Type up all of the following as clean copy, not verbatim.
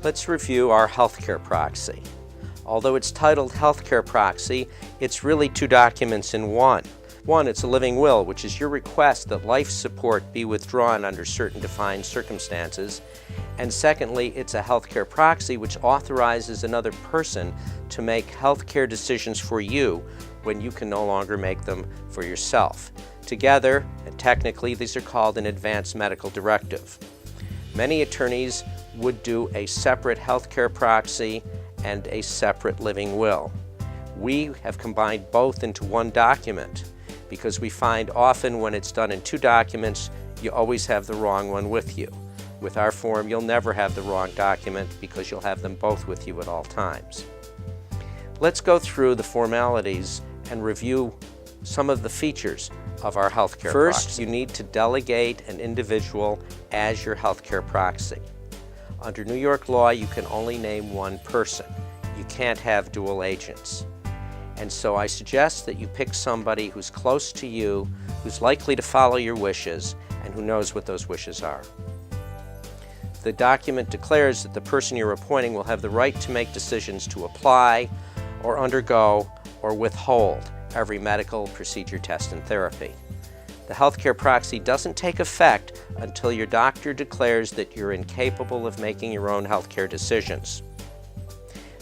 Let's review our healthcare proxy. Although it's titled Healthcare Proxy, it's really two documents in one. One, it's a living will, which is your request that life support be withdrawn under certain defined circumstances. And secondly, it's a healthcare proxy, which authorizes another person to make healthcare decisions for you when you can no longer make them for yourself. Together, and technically, these are called an advance medical directive. Many attorneys would do a separate healthcare proxy and a separate living will. We have combined both into one document because we find often when it's done in two documents, you always have the wrong one with you. With our form, you'll never have the wrong document because you'll have them both with you at all times. Let's go through the formalities and review some of the features of our healthcare proxy. First, you need to delegate an individual as your healthcare proxy. Under New York law, you can only name one person. You can't have dual agents. And so I suggest that you pick somebody who's close to you, who's likely to follow your wishes, and who knows what those wishes are. The document declares that the person you're appointing will have the right to make decisions to apply or undergo or withhold every medical procedure, test, and therapy. The healthcare proxy doesn't take effect until your doctor declares that you're incapable of making your own healthcare decisions.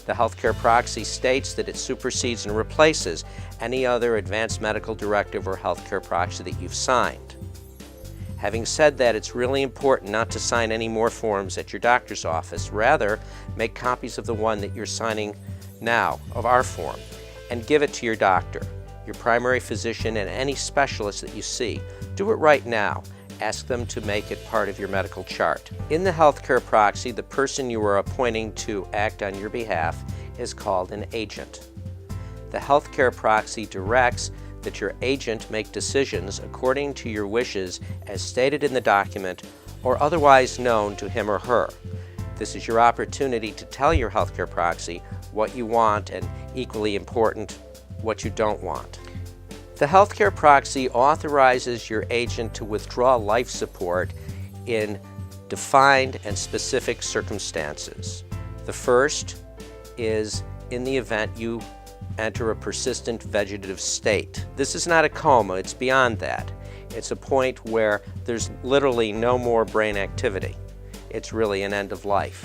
The healthcare proxy states that it supersedes and replaces any other advanced medical directive or healthcare proxy that you've signed. Having said that, it's really important not to sign any more forms at your doctor's office. Rather, make copies of the one that you're signing now, of our form, and give it to your doctor, your primary physician, and any specialist that you see. Do it right now. Ask them to make it part of your medical chart. In the healthcare proxy, the person you are appointing to act on your behalf is called an agent. The healthcare proxy directs that your agent make decisions according to your wishes as stated in the document or otherwise known to him or her. This is your opportunity to tell your healthcare proxy what you want and, equally important, what you don't want. The healthcare proxy authorizes your agent to withdraw life support in defined and specific circumstances. The first is in the event you enter a persistent vegetative state. This is not a coma, it's beyond that. It's a point where there's literally no more brain activity. It's really an end of life.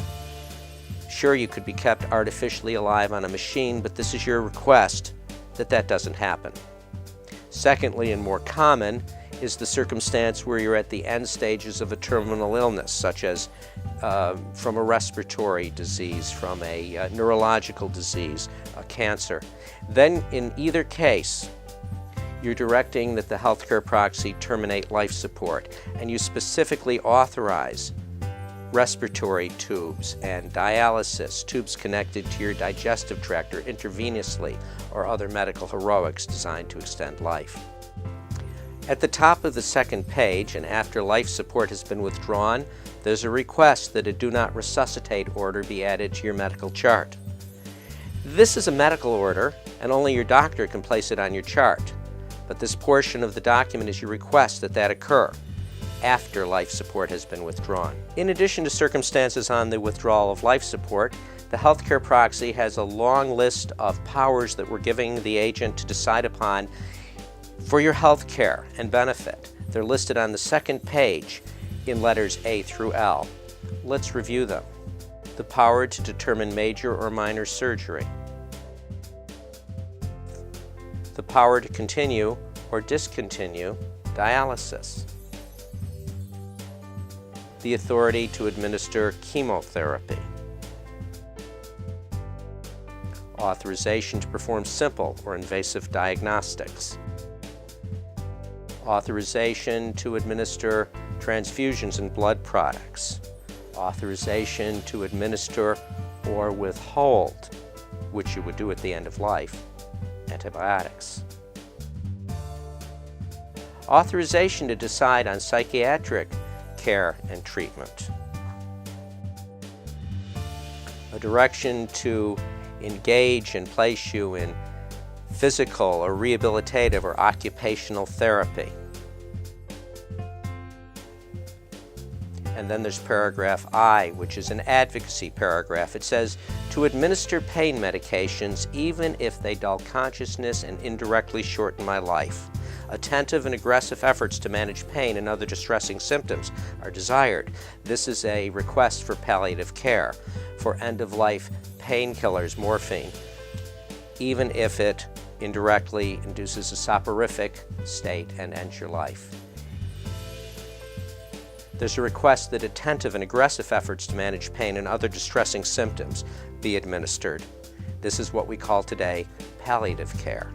Sure, you could be kept artificially alive on a machine, but this is your request that that doesn't happen. Secondly, and more common, is the circumstance where you're at the end stages of a terminal illness, such as from a respiratory disease, from a neurological disease, a cancer. Then, in either case, you're directing that the healthcare proxy terminate life support, and you specifically authorize respiratory tubes and dialysis, tubes connected to your digestive tract or intravenously, or other medical heroics designed to extend life. At the top of the second page, and after life support has been withdrawn, there's a request that a do not resuscitate order be added to your medical chart. This is a medical order, and only your doctor can place it on your chart. But this portion of the document is your request that that occur after life support has been withdrawn. In addition to circumstances on the withdrawal of life support, the healthcare proxy has a long list of powers that we're giving the agent to decide upon for your health care and benefit. They're listed on the second page in letters A through L. Let's review them. The power to determine major or minor surgery. The power to continue or discontinue dialysis. The authority to administer chemotherapy. Authorization to perform simple or invasive diagnostics. Authorization to administer transfusions and blood products. Authorization to administer or withhold, which you would do at the end of life, antibiotics. Authorization to decide on psychiatric care and treatment. A direction to engage and place you in physical or rehabilitative or occupational therapy. And then there's paragraph I, which is an advocacy paragraph. It says, to administer pain medications even if they dull consciousness and indirectly shorten my life. Attentive and aggressive efforts to manage pain and other distressing symptoms are desired. This is a request for palliative care, for end-of-life painkillers, morphine, even if it indirectly induces a soporific state and ends your life. There's a request that attentive and aggressive efforts to manage pain and other distressing symptoms be administered. This is what we call today palliative care.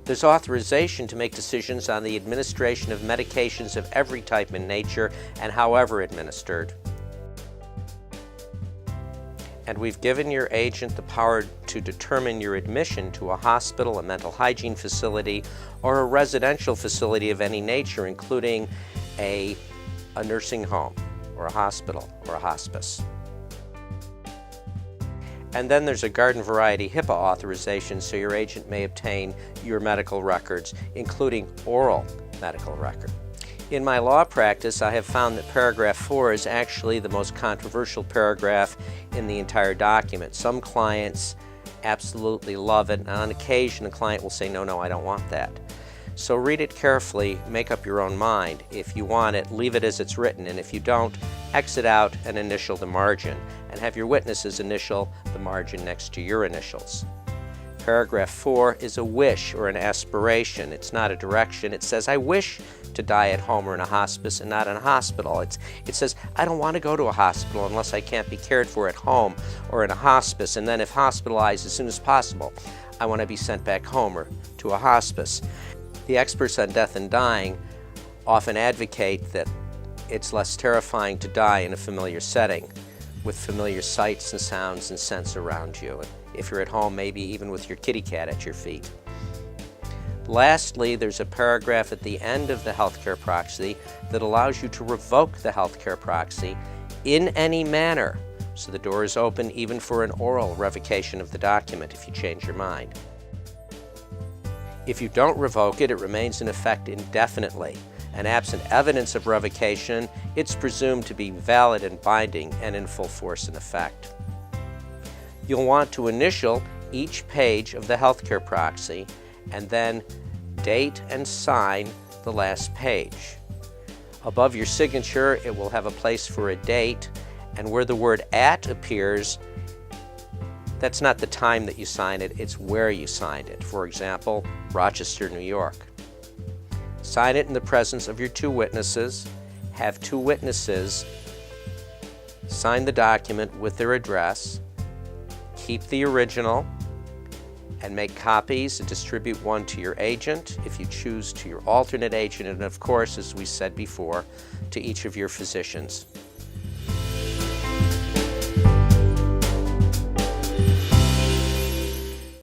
There's authorization to make decisions on the administration of medications of every type and nature and however administered. And we've given your agent the power to determine your admission to a hospital, a mental hygiene facility, or a residential facility of any nature, including a nursing home, or a hospital, or a hospice. And then there's a garden variety HIPAA authorization, so your agent may obtain your medical records, including oral medical record. In my law practice, I have found that paragraph 4 is actually the most controversial paragraph in the entire document. Some clients absolutely love it, and on occasion a client will say, no, I don't want that. So read it carefully, make up your own mind. If you want it, leave it as it's written, and if you don't, exit out and initial the margin, and have your witnesses initial the margin next to your initials. Paragraph 4 is a wish or an aspiration. It's not a direction. It says, I wish to die at home or in a hospice and not in a hospital. It says, I don't want to go to a hospital unless I can't be cared for at home or in a hospice, and then if hospitalized as soon as possible, I want to be sent back home or to a hospice. The experts on death and dying often advocate that it's less terrifying to die in a familiar setting with familiar sights and sounds and scents around you. If you're at home, maybe even with your kitty cat at your feet. Lastly, there's a paragraph at the end of the healthcare proxy that allows you to revoke the healthcare proxy in any manner. So the door is open even for an oral revocation of the document if you change your mind. If you don't revoke it, it remains in effect indefinitely. And absent evidence of revocation, it's presumed to be valid and binding and in full force and effect. You'll want to initial each page of the healthcare proxy and then date and sign the last page. Above your signature, it will have a place for a date, and where the word at appears, that's not the time that you signed it, it's where you signed it. For example, Rochester, New York. Sign it in the presence of your two witnesses. Have two witnesses sign the document with their address. Keep the original and make copies and distribute one to your agent, if you choose, to your alternate agent, and of course, as we said before, to each of your physicians.